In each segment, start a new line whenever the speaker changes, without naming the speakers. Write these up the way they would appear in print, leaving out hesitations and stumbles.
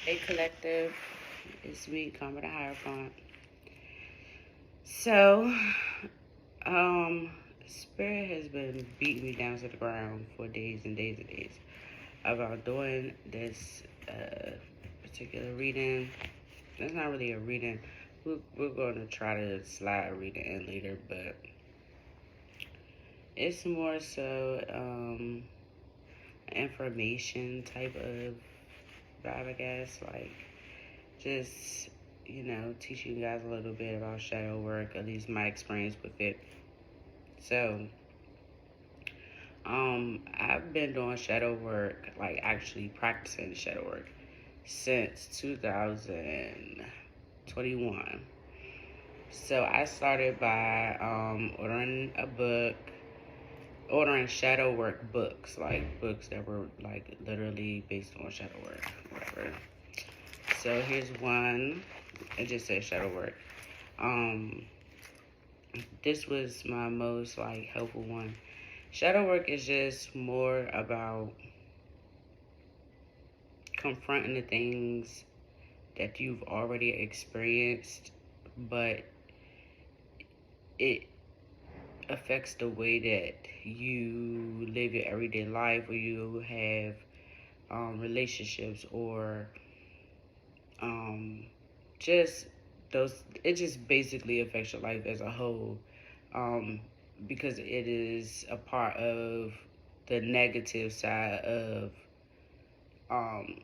Hey collective, it's me, Karma.TheHierophant. So, um, Spirit has been beating me down to the ground for days and days and days about doing this particular reading. It's not really a reading. We're going to try to slide a reading in later, but it's more so information type of vibe, I guess. Like, just teaching you guys a little bit about shadow work, at least my experience with it. So I've been doing shadow work, like actually practicing shadow work, since 2021. So I started by ordering shadow work books, like books that were like literally based on shadow work, whatever. So here's one. It just says shadow work. This was my most like helpful one. Shadow work is just more about confronting the things that you've already experienced, but it affects the way that you live your everyday life, or you have relationships, or just those. It just basically affects your life as a whole, um, because it is a part of the negative side of um,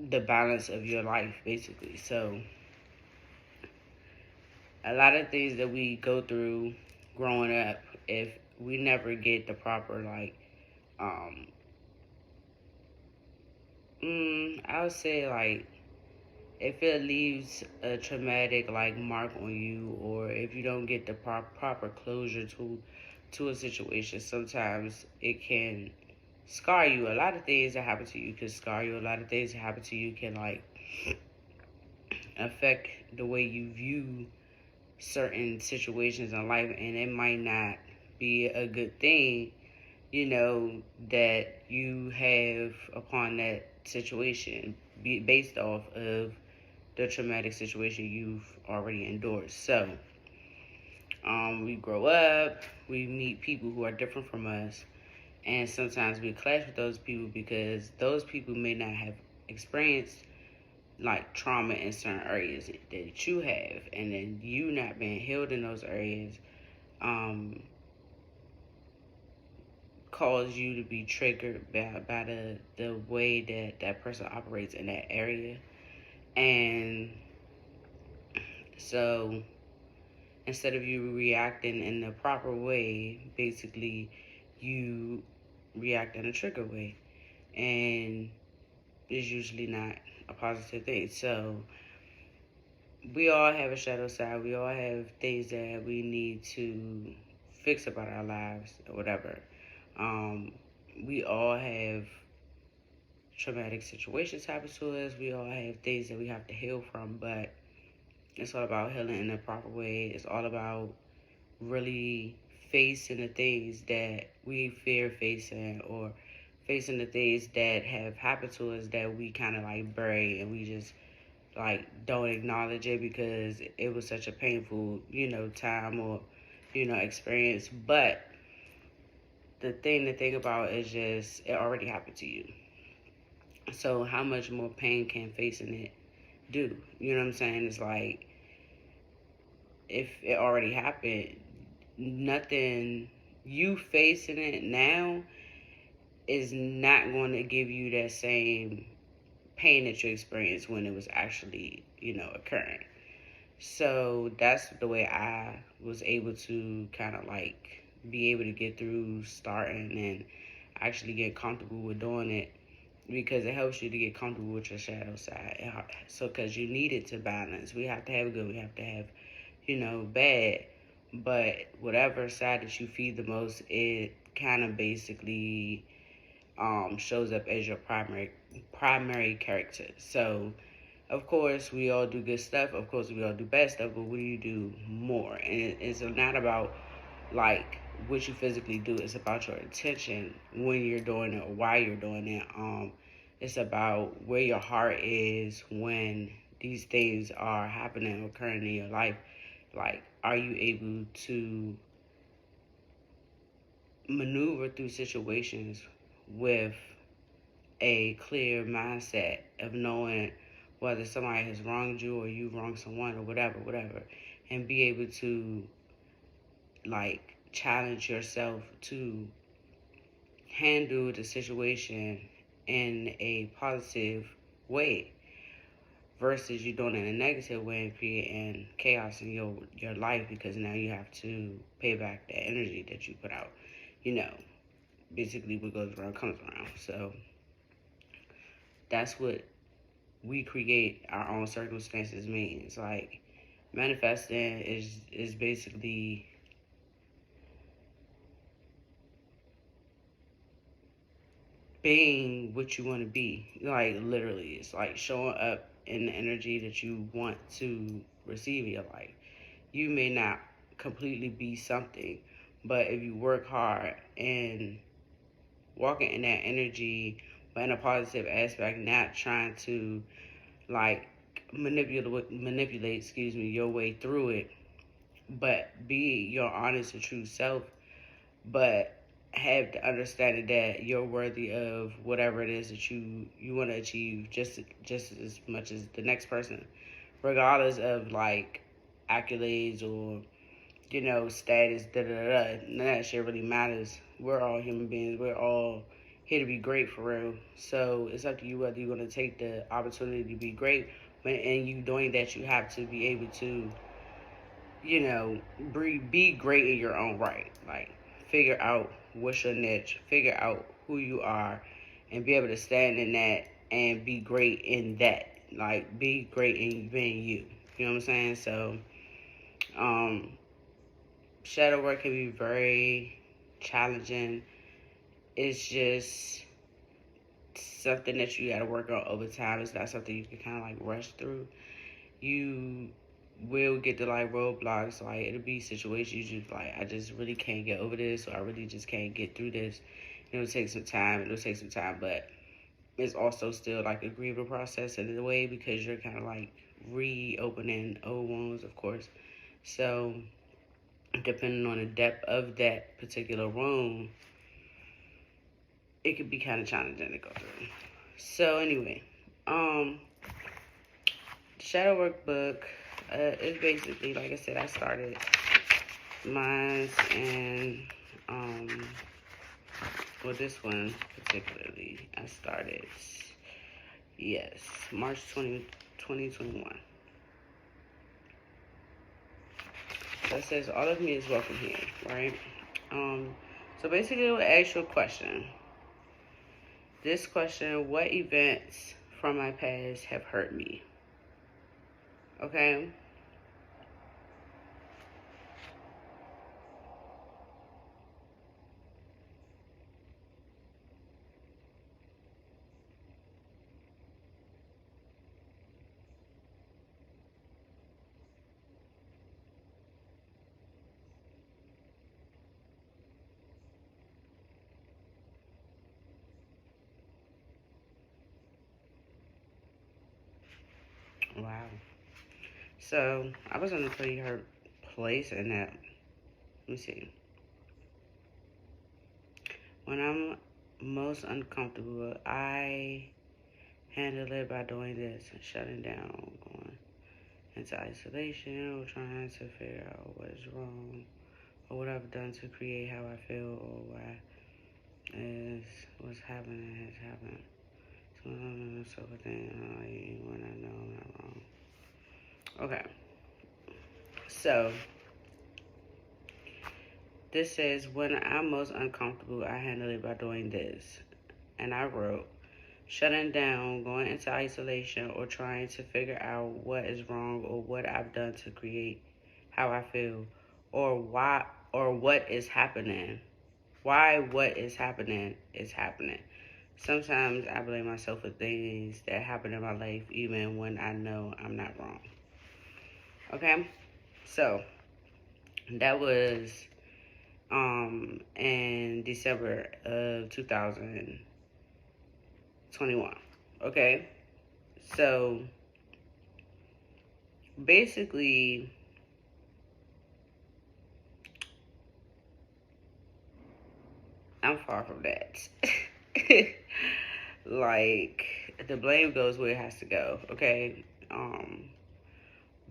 the balance of your life, basically. So a lot of things that we go through growing up, if we never get the proper um, I would say like if it leaves a traumatic like mark on you, or if you don't get the proper closure to a situation, sometimes it can scar you. A lot of things that happen to you can scar you. A lot of things that happen to you can like affect the way you view certain situations in life, and it might not be a good thing, that you have upon that situation, be based off of the traumatic situation you've already endured. So, we grow up, we meet people who are different from us, and sometimes we clash with those people because those people may not have experienced like trauma in certain areas that you have, and then you not being healed in those areas um, cause you to be triggered by the way that that person operates in that area. And so instead of you reacting in the proper way, basically you react in a trigger way, and it's usually not a positive thing. So we all have a shadow side. We all have things that we need to fix about our lives or whatever. Um, we all have traumatic situations happen to us. We all have things that we have to heal from, but it's all about healing in the proper way. It's all about really facing the things that we fear facing, or facing the things that have happened to us that we kind of like bury, and we just like don't acknowledge it because it was such a painful, time, or, experience. But the thing to think about is just it already happened to you. So how much more pain can facing it do? You know what I'm saying? It's like if it already happened, nothing you facing it now is not going to give you that same pain that you experienced when it was actually, occurring. So that's the way I was able to kind of like be able to get through starting and actually get comfortable with doing it, because it helps you to get comfortable with your shadow side. So, because you need it to balance. We have to have good, we have to have, bad. But whatever side that you feed the most, it kind of basically shows up as your primary character. So, of course, we all do good stuff. Of course, we all do bad stuff. But what do you do more? And it's not about like what you physically do. It's about your intention when you're doing it or why you're doing it. It's about where your heart is when these things are happening, occurring in your life. Like, are you able to maneuver through situations with a clear mindset of knowing whether somebody has wronged you or you wronged someone or whatever, and be able to like challenge yourself to handle the situation in a positive way versus you doing it in a negative way and creating chaos in your life because now you have to pay back the energy that you put out. You know, basically what goes around comes around. So that's what we create our own circumstances means. Like manifesting is basically being what you want to be. Like literally, it's like showing up in the energy that you want to receive in your life. You may not completely be something, but if you work hard and walking in that energy, but in a positive aspect, not trying to like manipulate, your way through it, but be your honest and true self, but have the understanding that you're worthy of whatever it is that you want to achieve just as much as the next person, regardless of like accolades or status, da da da. None of that shit really matters. We're all human beings. We're all here to be great for real. So it's up to you whether you're gonna take the opportunity to be great. But in you doing that, you have to be able to, be great in your own right. Like figure out what's your niche, figure out who you are, and be able to stand in that and be great in that. Like be great in being you. You know what I'm saying? So, um, shadow work can be very challenging. It's just something that you got to work on over time. It's not something you can kind of like rush through. You will get to like roadblocks. Like it'll be situations you just like, I just really can't get over this, or I really just can't get through this. It'll take some time. But it's also still like a grieving process in a way because you're kind of like reopening old wounds, of course. So depending on the depth of that particular wound, it could be kind of challenging to go through. So anyway, Shadow Workbook is basically, like I said, I started mine and, well, this one particularly, I started, yes, March 2021. So it says, all of me is welcome here, right? So basically, it will ask you a question. This question, what events from my past have hurt me? Okay? Wow. So, I was in a pretty hurt place in that. Let me see. When I'm most uncomfortable, I handle it by doing this and shutting down, going into isolation, or trying to figure out what is wrong or what I've done to create how I feel or why is what's happening has happened. So within when I know I'm not wrong. Okay. So this says when I'm most uncomfortable, I handle it by doing this. And I wrote, shutting down, going into isolation, or trying to figure out what is wrong or what I've done to create how I feel, or why, or what is happening. Why what is happening is happening. Sometimes I blame myself for things that happen in my life, even when I know I'm not wrong. Okay? So, that was in December of 2021. 21. Okay? So, basically, I'm far from that. Like, the blame goes where it has to go, okay?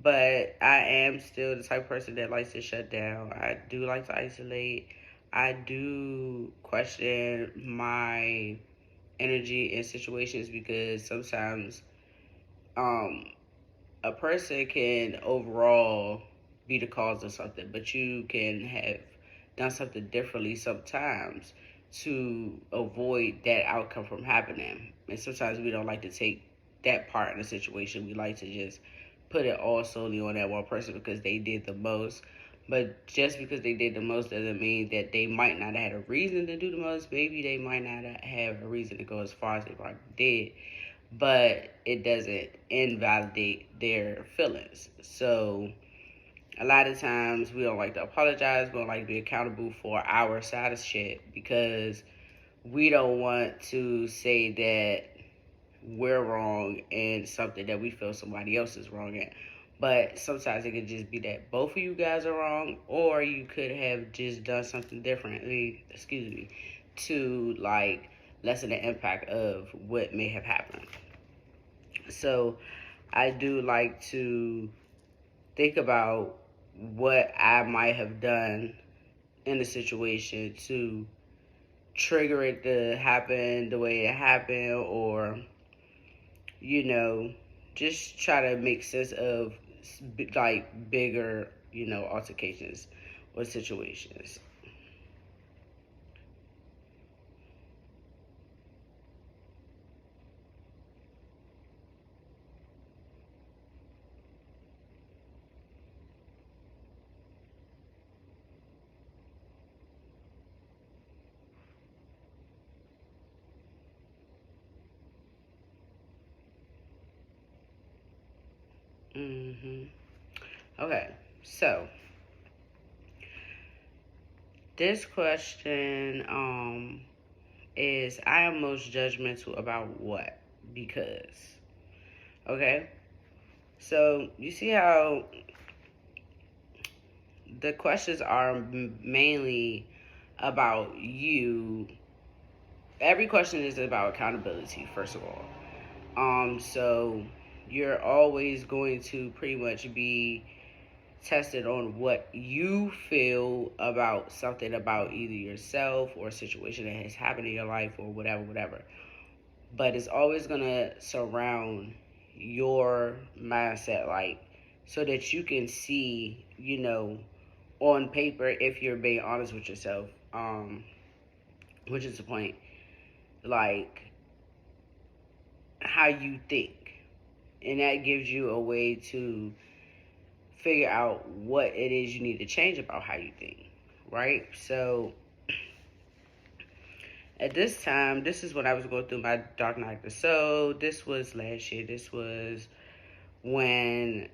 But I am still the type of person that likes to shut down. I do like to isolate. I do question my energy in situations because sometimes um a person can overall be the cause of something, but you can have done something differently sometimes to avoid that outcome from happening. And sometimes we don't like to take that part in the situation. We like to just put it all solely on that one person because they did the most. But just because they did the most doesn't mean that they might not have had a reason to do the most. Maybe they might not have a reason to go as far as they probably did, but it doesn't invalidate their feelings. So a lot of times we don't like to apologize, we don't like to be accountable for our side of shit because we don't want to say that we're wrong in something that we feel somebody else is wrong at. But sometimes it could just be that both of you guys are wrong, or you could have just done something differently, to like lessen the impact of what may have happened. So I do like to think about what I might have done in the situation to trigger it to happen the way it happened, or, you know, just try to make sense of like bigger, altercations or situations. hmm Okay, so this question is, I am most judgmental about what? Because, okay? So you see how the questions are mainly about you. Every question is about accountability, first of all. So you're always going to pretty much be tested on what you feel about something, about either yourself or a situation that has happened in your life or whatever. But it's always gonna surround your mindset, like, so that you can see, on paper, if you're being honest with yourself, which is the point, like, how you think. And that gives you a way to figure out what it is you need to change about how you think, right? So at this time, this is when I was going through my dark night. So this was last year. This was when,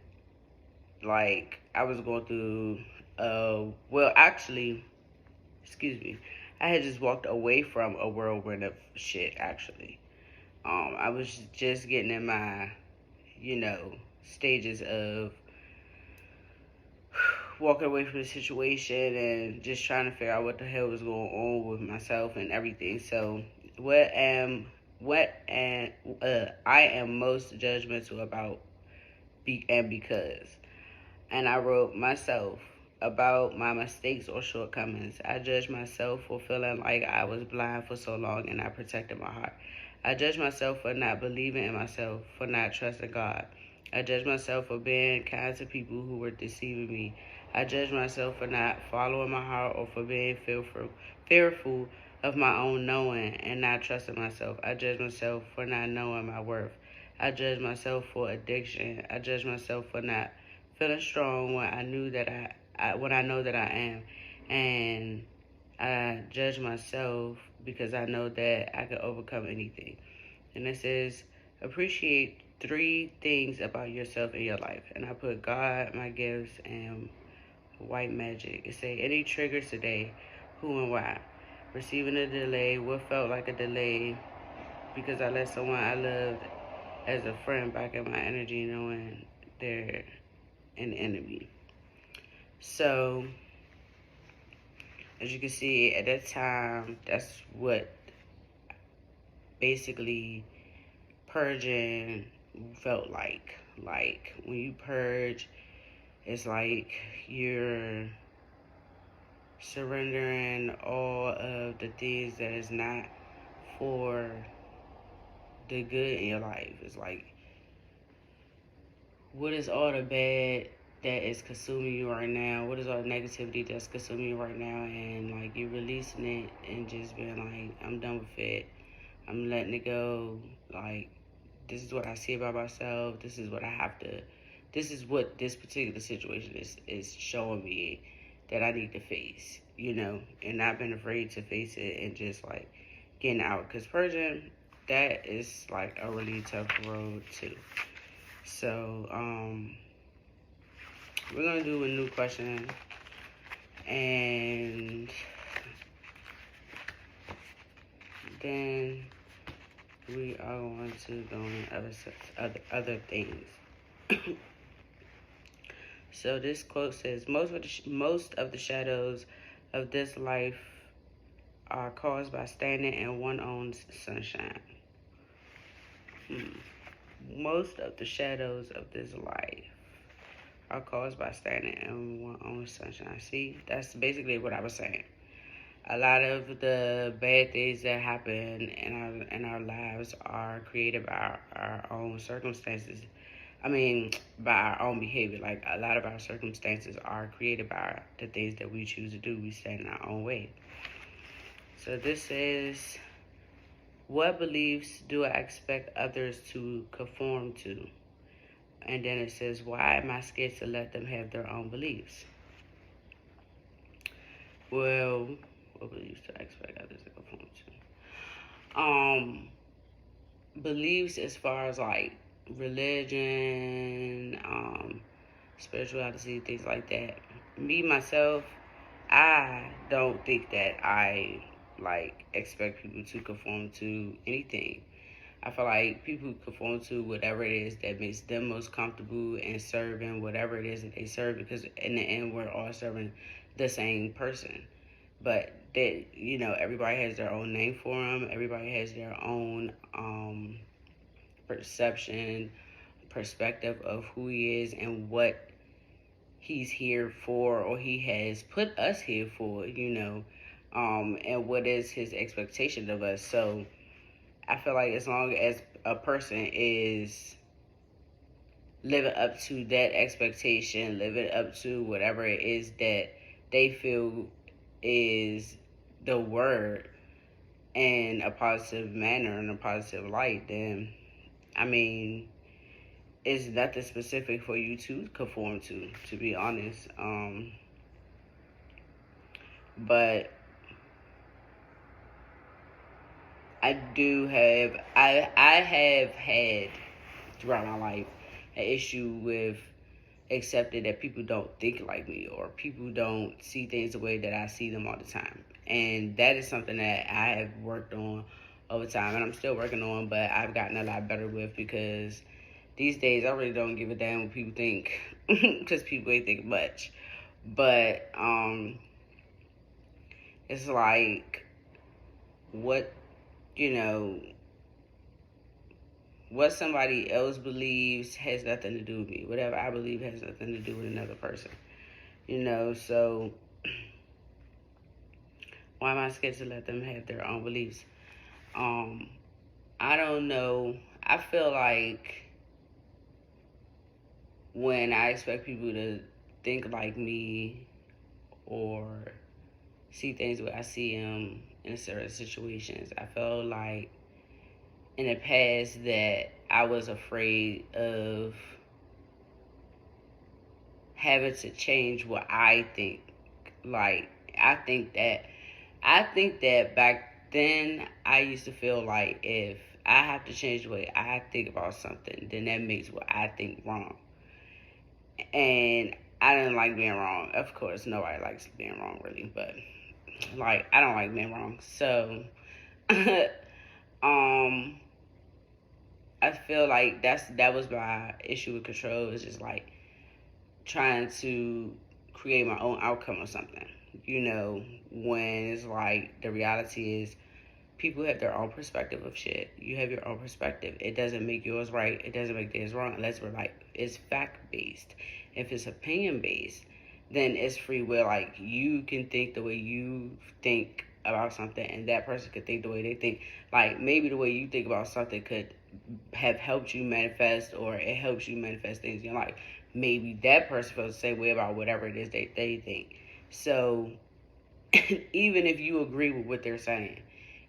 like, I was going through, well, actually, excuse me, I had just walked away from a whirlwind of shit, actually. I was just getting in my, stages of walking away from the situation and just trying to figure out what the hell was going on with myself and everything. So, I am most judgmental about, because, and I wrote myself about my mistakes or shortcomings. I judge myself for feeling like I was blind for so long and I protected my heart. I judge myself for not believing in myself, for not trusting God. I judge myself for being kind to people who were deceiving me. I judge myself for not following my heart or for being fearful of my own knowing and not trusting myself. I judge myself for not knowing my worth. I judge myself for addiction. I judge myself for not feeling strong when I knew that when I know that I am. And I judge myself because I know that I can overcome anything. And it says, appreciate 3 things about yourself in your life. And I put God, my gifts, and white magic. It say, any triggers today, who and why? Receiving a delay, what felt like a delay, because I let someone I loved as a friend back in my energy knowing they're an enemy. So, as you can see, at that time, that's what basically purging felt like. Like, when you purge, it's like you're surrendering all of the things that is not for the good in your life. It's like, what is all the bad that is consuming you right now? What is all the negativity that's consuming you right now? And like, you're releasing it and just being like, I'm done with it. I'm letting it go. Like, this is what I see about myself. This is what I have to. This is what this particular situation is showing me that I need to face. And not being afraid to face it and just like getting out. Cause purging, that is like a really tough road too. So we're gonna do a new question, and then we are going to go on other things. So this quote says, most of the shadows of this life are caused by standing in one's own sunshine. Most of the shadows of this life are caused by standing in one's own sunshine. See, that's basically what I was saying. A lot of the bad things that happen in our lives are created by our own circumstances. I mean, by our own behavior. Like, a lot of our circumstances are created by the things that we choose to do. We stand in our own way. So this is, what beliefs do I expect others to conform to? And then it says, why am I scared to let them have their own beliefs? Well, what beliefs do I expect others to conform to? Beliefs as far as like religion, spirituality, things like that. Me, myself, I don't think that I like expect people to conform to anything. I feel like people conform to whatever it is that makes them most comfortable and serving whatever it is that they serve, because in the end we're all serving the same person. But that, everybody has their own name for them. Everybody has their own perception, perspective of who he is and what he's here for, or he has put us here for, and what is his expectation of us. So I feel like as long as a person is living up to that expectation, living up to whatever it is that they feel is the word in a positive manner, in a positive light, then, I mean, it's nothing specific for you to conform to be honest. But I have had throughout my life an issue with accepting that people don't think like me, or people don't see things the way that I see them all the time. And that is something that I have worked on over time, and I'm still working on, but I've gotten a lot better with, because these days I really don't give a damn what people think, because people ain't think much. But it's like, what you know what somebody else believes has nothing to do with me. Whatever I believe has nothing to do with another person. So why am I scared to let them have their own beliefs? I don't know. I feel like when I expect people to think like me, or see things the way I see them in certain situations, I feel like in the past that I was afraid of having to change what I think. Like, I think that back then I used to feel like if I have to change the way I think about something, then that makes what I think wrong. And I didn't like being wrong. Of course, nobody likes being wrong, really, but like, I don't like being wrong. So Um, I feel like that was my issue with control. Is just like trying to create my own outcome or something. When it's like the reality is people have their own perspective of shit. You have your own perspective. It doesn't make yours right. It doesn't make theirs wrong unless we're like it's fact based. If it's opinion based, then it's free will. Like you can think the way you think about something, and that person could think the way they think. Like maybe the way you think about something could have helped you manifest, or it helps you manifest things in your life. Maybe that person feels the same way about whatever it is they think. So even if you agree with what they're saying,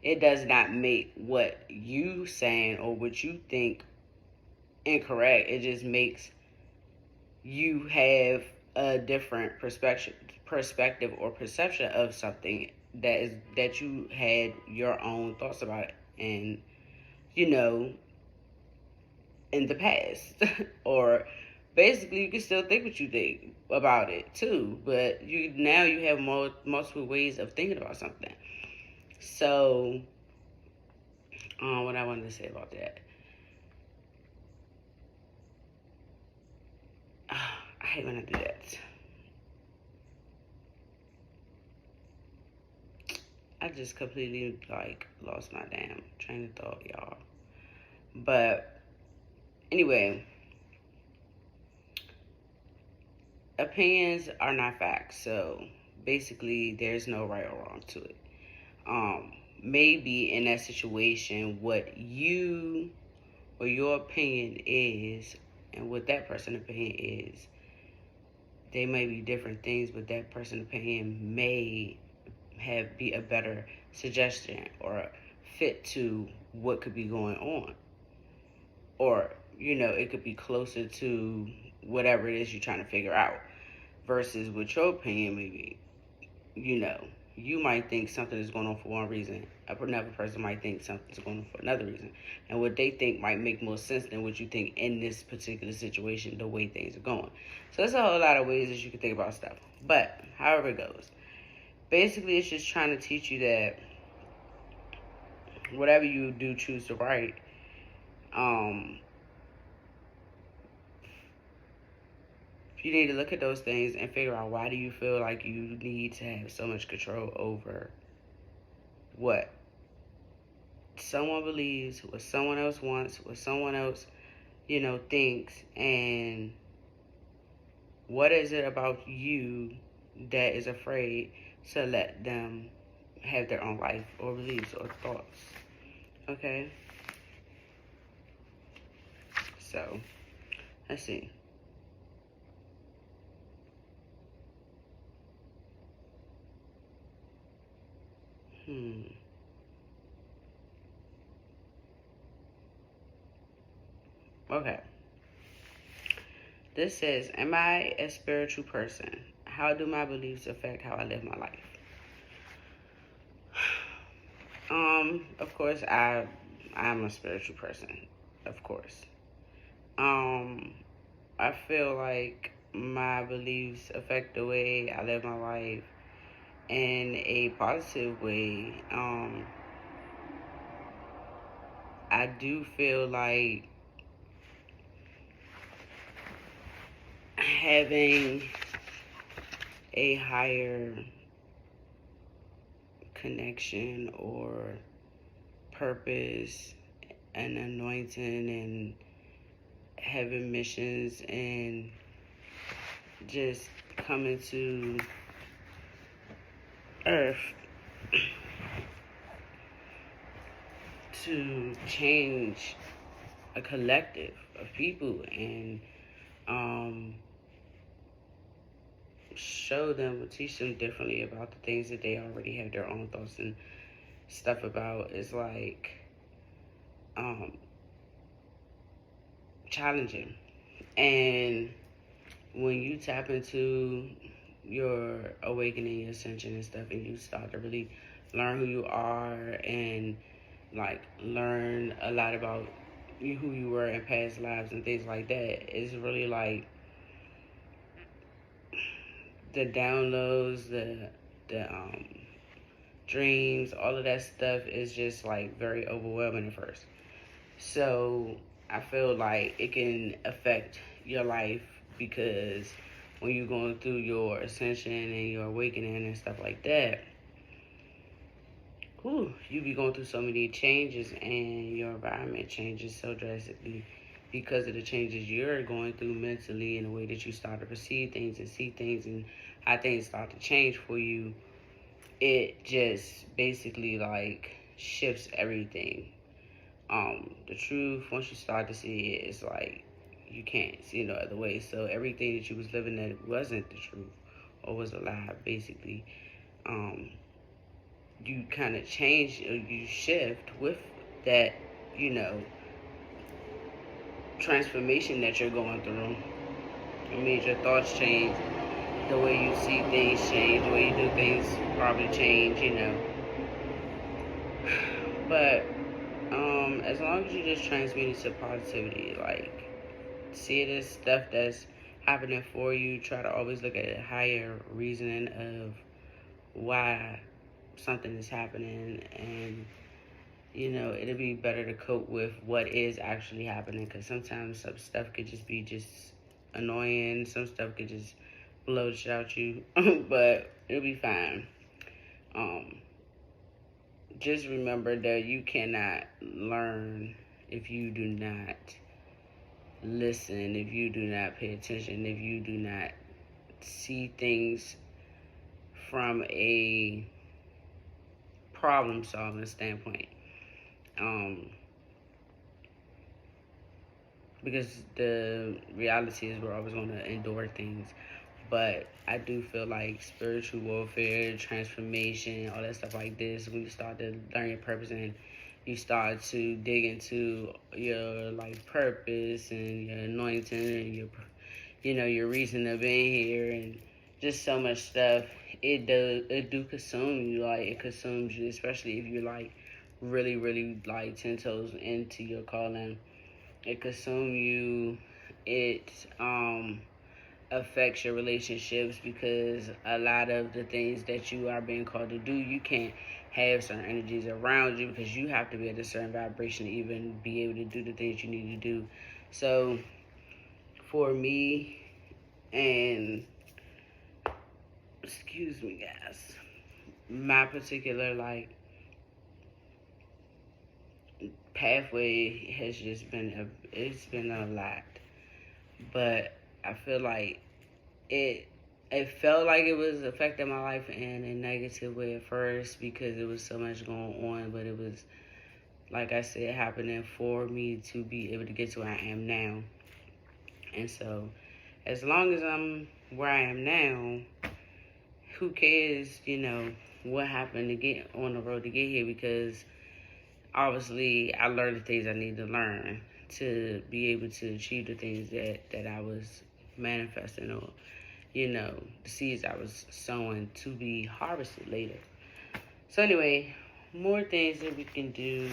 it does not make what you saying or what you think incorrect. It just makes you have a different perspective or perception of something that you had your own thoughts about it, and you know in the past. Or basically you can still think what you think about it too, but you have multiple ways of thinking about something. So what I wanted to say about that, I hate when I do that. I just completely like lost my damn train of thought, y'all. But anyway, opinions are not facts, so basically there's no right or wrong to it. Maybe in that situation, what you or your opinion is, and what that person's opinion is, they may be different things, but that person's opinion may be a better suggestion or fit to what could be going on, or it could be closer to whatever it is you're trying to figure out, versus what your opinion may be. You might think something is going on for one reason, another person might think something's going on for another reason, and what they think might make more sense than what you think in this particular situation, the way things are going. So there's a whole lot of ways that you can think about stuff, but however it goes, basically it's just trying to teach you that whatever you do choose to write, you need to look at those things and figure out, why do you feel like you need to have so much control over what someone believes, what someone else wants, what someone else, thinks, and what is it about you that is afraid to let them have their own life or beliefs or thoughts. Okay? So, let's see. Okay. This says, am I a spiritual person? How do my beliefs affect how I live my life? Of course, I'm a spiritual person. Of course. I feel like my beliefs affect the way I live my life in a positive way. I do feel like having a higher connection or purpose and anointing and having missions and just coming to earth to change a collective of people and show them, teach them differently about the things that they already have their own thoughts and stuff about, is like challenging. And when you tap into your awakening, your ascension and stuff, and you start to really learn who you are and like learn a lot about who you were in past lives and things like that, it's really like the downloads, the dreams, all of that stuff is just like very overwhelming at first. So I feel like it can affect your life because when you're going through your ascension and your awakening and stuff like that, you be going through so many changes and your environment changes so drastically because of the changes you're going through mentally and the way that you start to perceive things and see things and how things start to change for you. It just basically like shifts everything. The truth, once you start to see it, it's like you can't see no other way. So everything that you was living that wasn't the truth or was a lie, basically, you kind of change or you shift with that, you know, transformation that you're going through. It means your thoughts change, the way you see things change, the way you do things probably change, you know. But as long as you just transmute it to positivity, like see it as stuff that's happening for you, try to always look at a higher reasoning of why something is happening, and you know it'll be better to cope with what is actually happening, because sometimes some stuff could just be just annoying, some stuff could just blow the shit out you but it'll be fine. Just remember that you cannot learn if you do not listen, if you do not pay attention, if you do not see things from a problem solving standpoint. Because the reality is we're always going to endure things. But I do feel like spiritual warfare, transformation, all that stuff like this, when you start to learn your purpose and you start to dig into your life purpose and your anointing and your, you know, your reason of being here and just so much stuff, it do consume you. Like it consumes you, especially if you're like really like 10 toes into your calling. It consumes you. It affects your relationships, because a lot of the things that you are being called to do, you can't have certain energies around you because you have to be at a certain vibration to even be able to do the things you need to do. So for me, and excuse me guys, my particular like pathway has just been it's been a lot, but I feel like it felt like it was affecting my life in a negative way at first because it was so much going on, but it was, like I said, happening for me to be able to get to where I am now. And so as long as I'm where I am now, who cares, you know, what happened to get on the road to get here, because obviously I learned the things I need to learn to be able to achieve the things that I was manifesting, or, you know, the seeds I was sowing to be harvested later. So anyway, more things that we can do.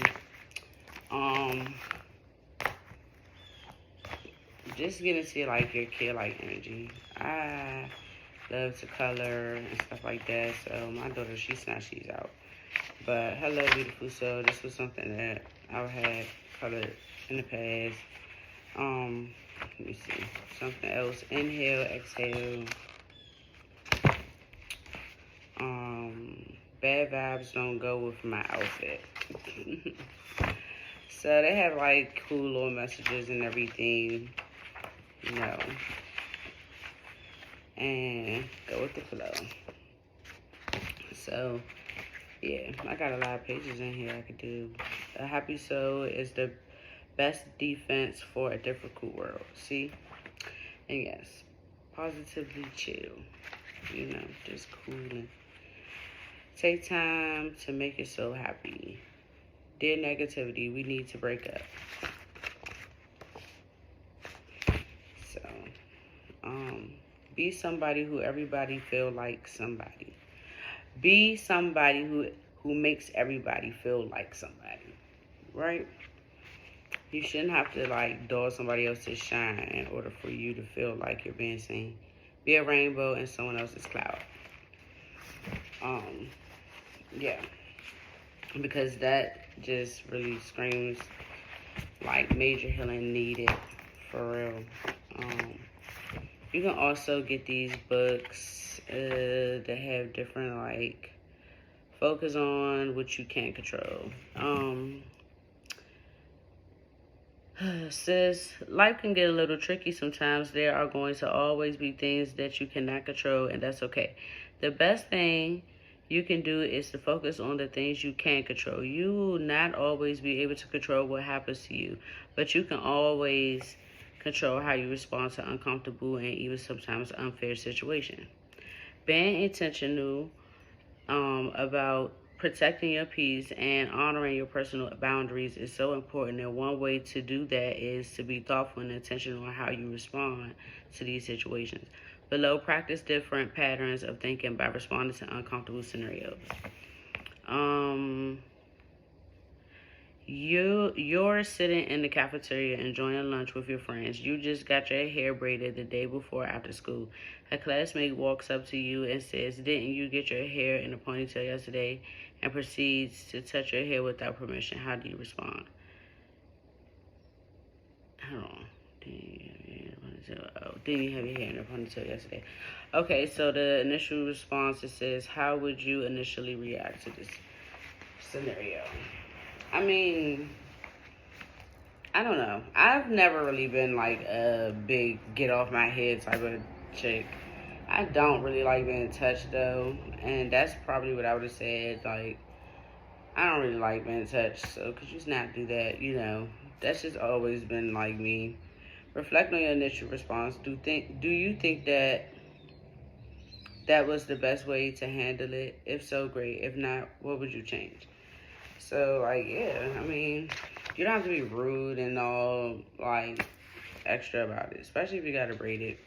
Just get into like your kid like energy. I love to color and stuff like that. So my daughter, she snatched these out. But hello, beautiful soul. This was something that I had colored in the past. Let me see. Something else. Inhale, exhale. Bad vibes don't go with my outfit. So they have like cool little messages and everything, you know. And go with the flow. So yeah, I got a lot of pages in here I could do. A happy soul is the best defense for a difficult world. See? And yes, positively chill. You know, just cool and take time to make yourself happy. Dear negativity, we need to break up. So, be somebody who everybody feel like somebody. Be somebody who makes everybody feel like somebody, right? You shouldn't have to like dog somebody else's shine in order for you to feel like you're being seen. Be a rainbow in someone else's cloud. Yeah, because that just really screams like major healing needed for real. Um, you can also get these books that have different like focus on what you can't control. Sis, life can get a little tricky sometimes. There are going to always be things that you cannot control, and that's okay. The best thing you can do is to focus on the things you can control. You will not always be able to control what happens to you, but you can always control how you respond to uncomfortable and even sometimes unfair situations. Being intentional about protecting your peace and honoring your personal boundaries is so important. And one way to do that is to be thoughtful and intentional on how you respond to these situations. Below, practice different patterns of thinking by responding to uncomfortable scenarios. Um, you're sitting in the cafeteria enjoying lunch with your friends. You just got your hair braided the day before after school. A classmate walks up to you and says, "Didn't you get your hair in a ponytail yesterday?" and proceeds to touch your hair without permission. How do you respond? Hold on. Didn't you have your hair in a ponytail yesterday? Okay, so the initial response, it says, how would you initially react to this scenario? I mean, I don't know. I've never really been like a big get off my head type of chick. I don't really like being touched though, and that's probably what I would have said. Like, I don't really like being touched, so could you just not do that? That's just always been like me. Reflect on your initial response. Do you think that that was the best way to handle it? If so, great. If not, what would you change? So, like, yeah, I mean, you don't have to be rude and all, like, extra about it, especially if you got to braid it.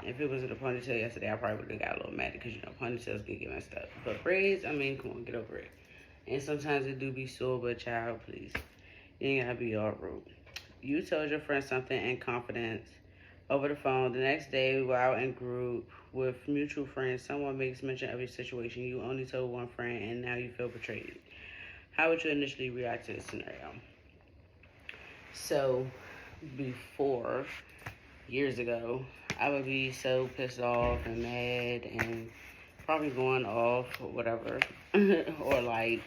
If it was in a ponytail yesterday, I probably would have got a little mad because, ponytails can get messed up. But braids, I mean, come on, get over it. And sometimes it do be sore, but child, please. You ain't gotta be all rude. You told your friend something in confidence over the phone. The next day, while in group with mutual friends, someone makes mention of your situation. You only told one friend, and now you feel betrayed. How would you initially react to this scenario? So, before, years ago, I would be so pissed off and mad and probably going off or whatever. Or like,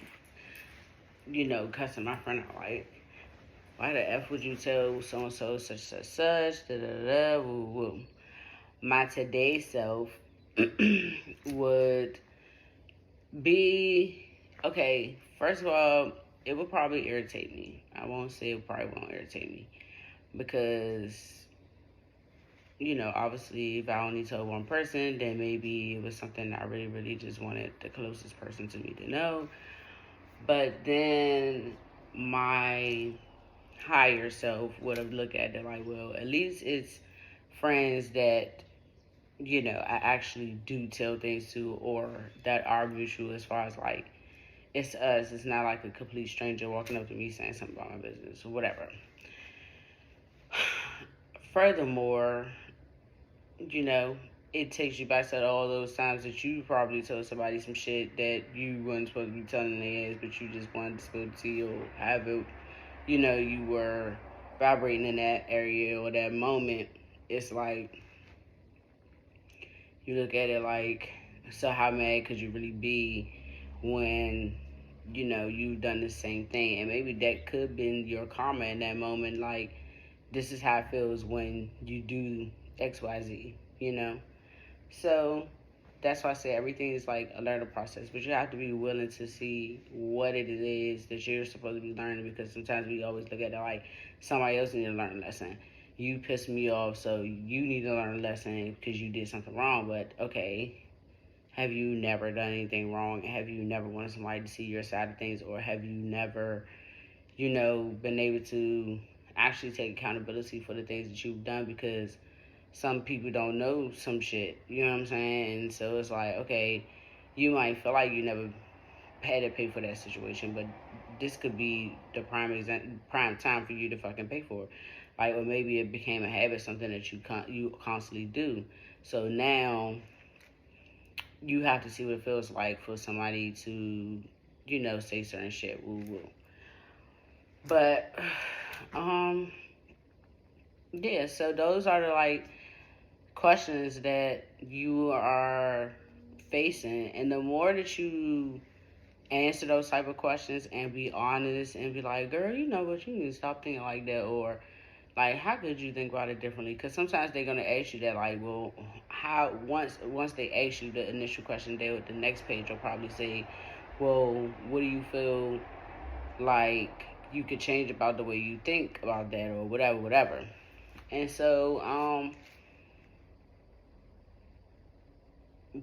cussing my friend out like, why the F would you tell so and so such such such da da da woo woo. My today self would be okay. First of all, it would probably irritate me. I won't say it probably won't irritate me because obviously, if I only told one person, then maybe it was something I really, really just wanted the closest person to me to know. But then my higher self would have looked at it like, well, at least it's friends that, I actually do tell things to, or that are mutual as far as like, it's us. It's not like a complete stranger walking up to me saying something about my business or whatever. Furthermore, it takes you back to all those times that you probably told somebody some shit that you weren't supposed to be telling their ass, but you just wanted to spill the tea or have it, you were vibrating in that area or that moment. It's like, you look at it like, so how mad could you really be when, you've done the same thing? And maybe that could have been your karma in that moment, like, this is how it feels when you do XYZ, So that's why I say everything is like a learning process, but you have to be willing to see what it is that you're supposed to be learning, because sometimes we always look at it like somebody else needs to learn a lesson. You pissed me off, so you need to learn a lesson because you did something wrong. But okay, have you never done anything wrong? Have you never wanted somebody to see your side of things, or have you never, been able to actually take accountability for the things that you've done? Because some people don't know some shit, you know what I'm saying? And so it's like, okay, you might feel like you never had to pay for that situation, but this could be the prime time for you to fucking pay for it. Like, or maybe it became a habit, something that you constantly do. So now you have to see what it feels like for somebody to, you know, say certain shit, woo woo. But, yeah, so those are the, like, questions that you are facing. And the more that you answer those type of questions and be honest and be like, girl, you know what, you need to stop thinking like that, or like, how could you think about it differently? Because sometimes they're gonna ask you that, like, well, how once they ask you the initial question, the next page will probably say, well, what do you feel like you could change about the way you think about that, or whatever, whatever. And so,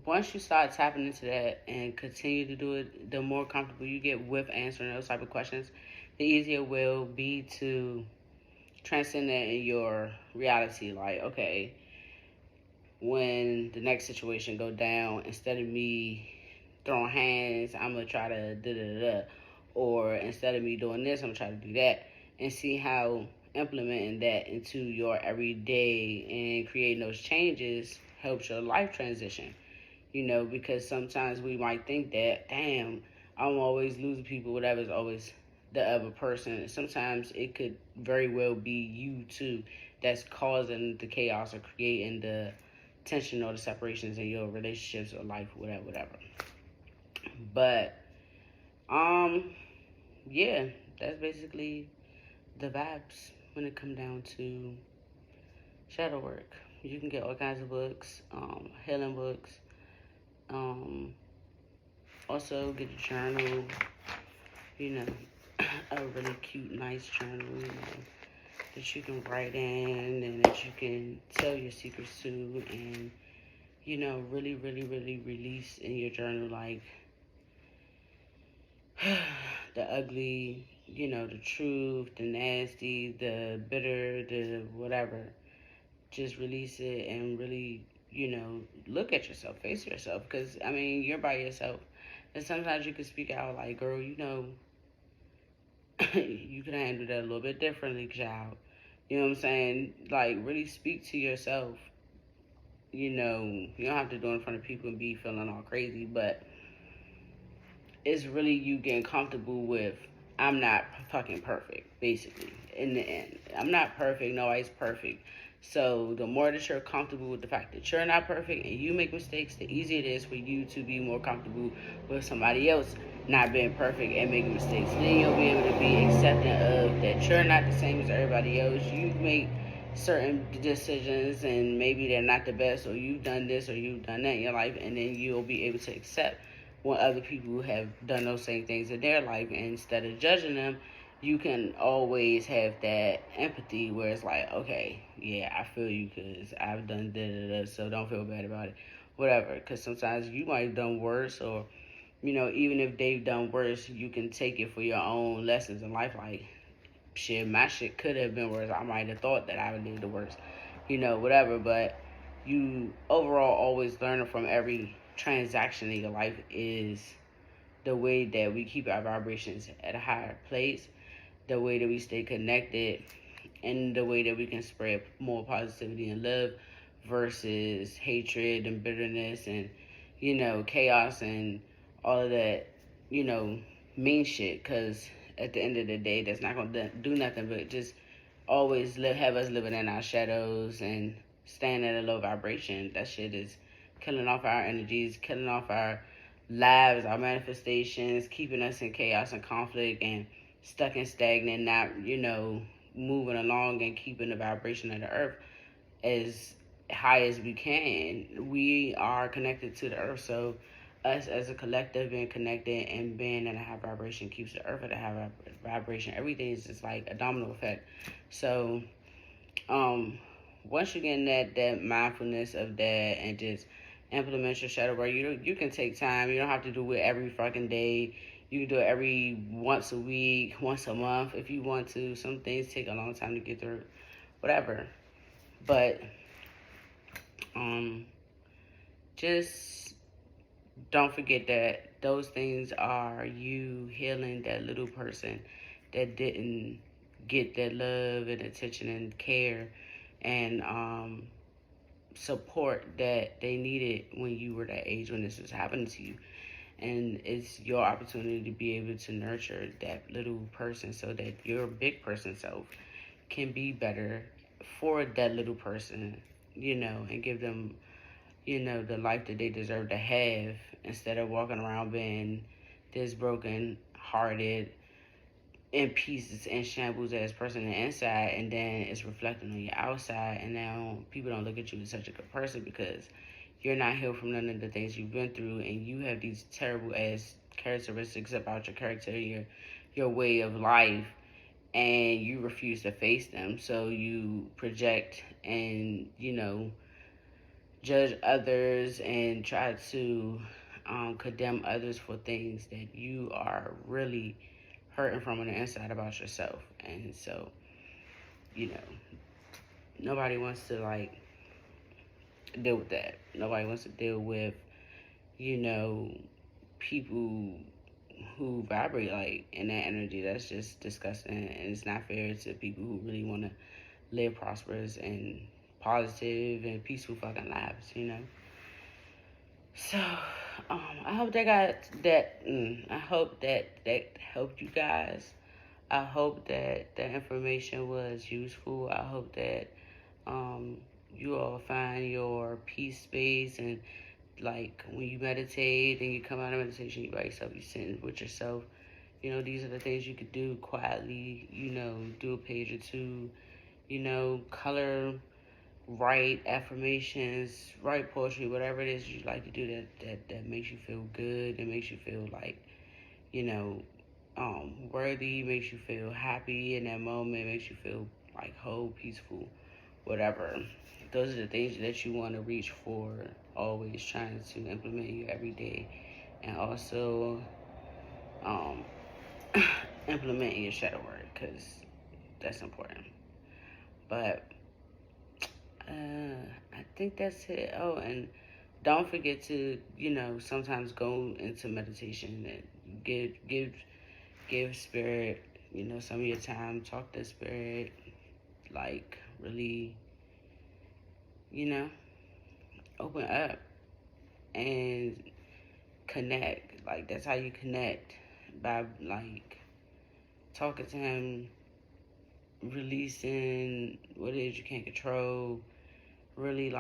once you start tapping into that and continue to do it, the more comfortable you get with answering those type of questions, the easier it will be to transcend that in your reality. Like, okay, when the next situation go down, instead of me throwing hands, I'm gonna try to da da da, or instead of me doing this, I'm gonna try to do that, and see how implementing that into your everyday and creating those changes helps your life transition. You know, because sometimes we might think that, damn, I'm always losing people, whatever, is always the other person. Sometimes it could very well be you too that's causing the chaos or creating the tension or the separations in your relationships or life, whatever, whatever. But yeah, that's basically the vibes when it come down to shadow work. You can get all kinds of books, healing books. Um, Also get a journal, you know, a really cute, nice journal, you know, that you can write in and that you can tell your secrets to, and, you know, really, really, really release in your journal, like, the ugly, you know, the truth, the nasty, the bitter, the whatever. Just release it and really, you know, look at yourself, face yourself. Because, I mean, you're by yourself. And sometimes you can speak out like, girl, you know, you can handle that a little bit differently, child. You know what I'm saying? Like, really speak to yourself. You know, you don't have to do it in front of people and be feeling all crazy, but it's really you getting comfortable with, I'm not fucking perfect, basically. In the end, I'm not perfect. Nobody's perfect. So the more that you're comfortable with the fact that you're not perfect and you make mistakes, the easier it is for you to be more comfortable with somebody else not being perfect and making mistakes. Then you'll be able to be accepting of that you're not the same as everybody else. You make certain decisions and maybe they're not the best, or you've done this or you've done that in your life, and then you'll be able to accept when other people have done those same things in their life. And instead of judging them, you can always have that empathy where it's like, okay, yeah, I feel you because I've done da da da, so don't feel bad about it, whatever. Because sometimes you might have done worse, or, you know, even if they've done worse, you can take it for your own lessons in life. Like, shit, my shit could have been worse. I might have thought that I would do the worst, you know, whatever. But you overall always learning from every transaction in your life is the way that we keep our vibrations at a higher place, the way that we stay connected, and the way that we can spread more positivity and love versus hatred and bitterness and, you know, chaos and all of that, you know, mean shit. Because at the end of the day, that's not going to do nothing but just always have us living in our shadows and staying at a low vibration. That shit is killing off our energies, killing off our lives, our manifestations, keeping us in chaos and conflict and stuck and stagnant, not, you know, moving along and keeping the vibration of the earth as high as we can. We are connected to the earth, so us as a collective being connected and being in a high vibration keeps the earth at a high vibration. Everything is just like a domino effect. So, once you get in that mindfulness of that and just implement your shadow work, you can take time. You don't have to do it every fucking day. You can do it every once a week, once a month if you want to. Some things take a long time to get through, whatever. But just don't forget that those things are you healing that little person that didn't get that love and attention and care and support that they needed when you were that age, when this was happening to you. And it's your opportunity to be able to nurture that little person so that your big person self can be better for that little person, and give them, the life that they deserve to have, instead of walking around being this broken hearted, in pieces and shambles as person on the inside, and then it's reflecting on your outside, and now people don't look at you as such a good person because you're not healed from none of the things you've been through, and you have these terrible ass characteristics about your character, your way of life, and you refuse to face them. So you project and judge others and try to condemn others for things that you are really hurting from on the inside about yourself. And so, nobody wants to deal with that. Nobody wants to deal with, people who vibrate in that energy. That's just disgusting, and it's not fair to people who really want to live prosperous and positive and peaceful fucking lives. So, I hope that got that. I hope that helped you guys. I hope that the information was useful. I hope that you all find your peace space, and when you meditate and you come out of meditation, you by yourself, you sit with yourself. These are the things you could do quietly. Do a page or two. Color, write affirmations, write poetry, whatever it is you like to do that makes you feel good and makes you feel you know, worthy, makes you feel happy in that moment, makes you feel whole, peaceful, whatever. Those are the things that you want to reach for, always trying to implement you every day, and also implement your shadow work, because that's important. But I think that's it. Oh, and don't forget to, sometimes go into meditation and give spirit, some of your time. Talk to spirit, really, open up and connect. That's how you connect, by talking to him, releasing what it is you can't control, really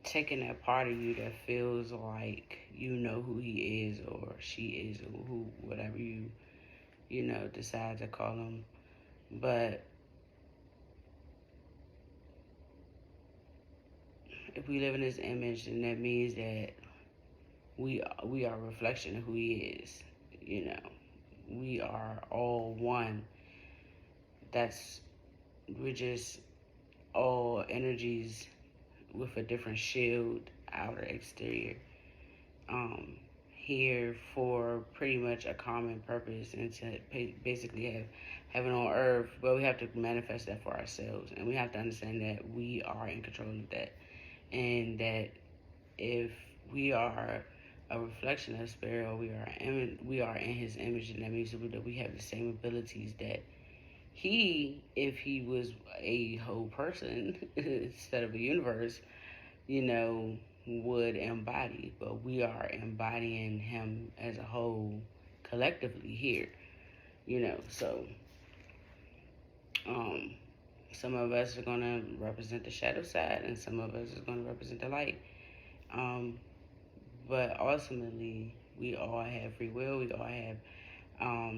taking that part of you that feels like who he is or she is, or who, whatever you decide to call him. But if we live in his image, then that means that we are a reflection of who he is. We are all one. We're just all energies with a different shield, outer, exterior, here for pretty much a common purpose, and to basically have heaven on earth. But we have to manifest that for ourselves, and we have to understand that we are in control of that, and that if we are a reflection of spirit, or we are in his image, and that means that we have the same abilities that he, if he was a whole person instead of a universe, would embody. But we are embodying him as a whole collectively here, So, some of us are going to represent the shadow side, and some of us is going to represent the light. But ultimately, we all have free will. We all have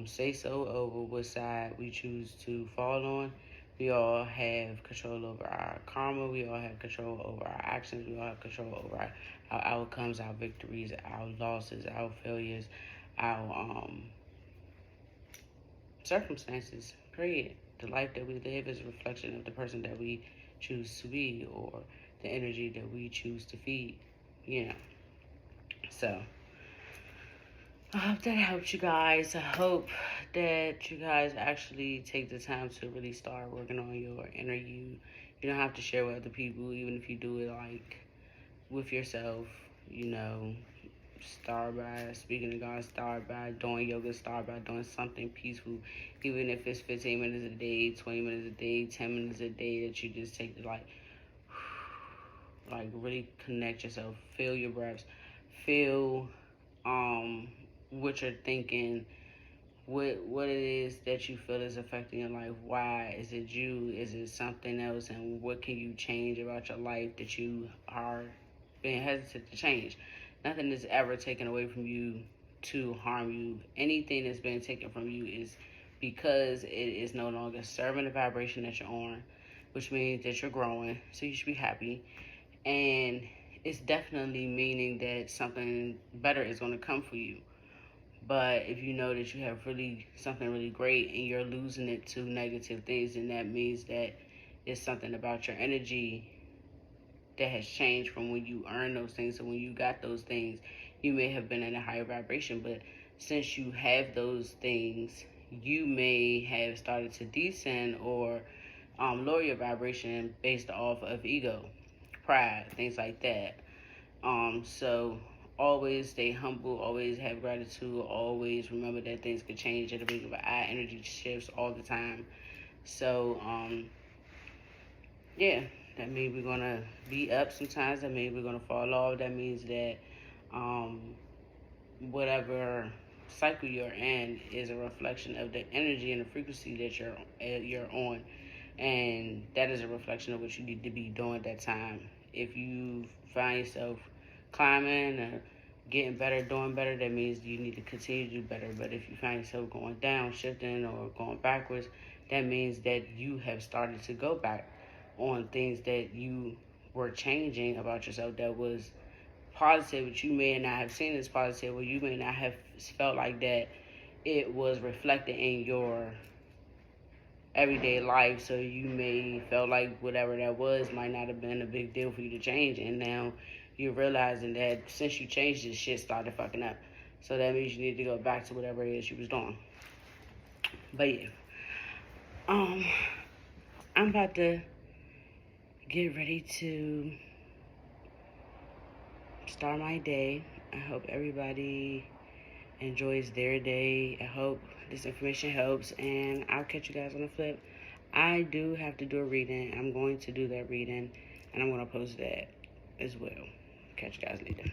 say so over what side we choose to fall on. We all have control over our karma. We all have control over our actions. We all have control over our outcomes, our victories, our losses, our failures, our circumstances. Period. The life that we live is a reflection of the person that we choose to be, or the energy that we choose to feed. So, I hope that helped you guys. I hope that you guys actually take the time to really start working on your inner you. You don't have to share with other people, even if you do it with yourself. Start by speaking to God. Start by doing yoga. Start by doing something peaceful. Even if it's 15 minutes a day, 20 minutes a day, 10 minutes a day that you just take to like really connect yourself. Feel your breaths. Feel what you're thinking. What it is that you feel is affecting your life. Why? Is it you? Is it something else? And what can you change about your life that you are being hesitant to change? Nothing is ever taken away from you to harm you. Anything that's been taken from you is because it is no longer serving the vibration that you're on, which means that you're growing. So you should be happy. And it's definitely meaning that something better is going to come for you. But if you know that you have really something really great and you're losing it to negative things, then that means that it's something about your energy that has changed from when you earned those things. So when you got those things, you may have been in a higher vibration, but since you have those things, you may have started to descend or lower your vibration based off of ego, pride, things like that. So always stay humble, always have gratitude, always remember that things could change at a blink of an eye. Energy shifts all the time. So, yeah, that means we're gonna be up sometimes, that means we're gonna fall off, that means that whatever cycle you're in is a reflection of the energy and the frequency that you're on, and that is a reflection of what you need to be doing at that time. If you find yourself climbing or getting better, doing better, that means you need to continue to do better. But if you find yourself going down, shifting, or going backwards, that means that you have started to go back on things that you were changing about yourself that was positive, but you may not have seen as positive, or you may not have felt like that it was reflected in your everyday life. So you may felt like whatever that was might not have been a big deal for you to change, and now you're realizing that since you changed this, shit started fucking up. So that means you need to go back to whatever it is you was doing. But yeah, I'm about to get ready to start my day. I hope everybody enjoys their day. I hope this information helps, and I'll catch you guys on the flip. I do have to do a reading. I'm going to do that reading, and I'm going to post that as well. Catch you guys later.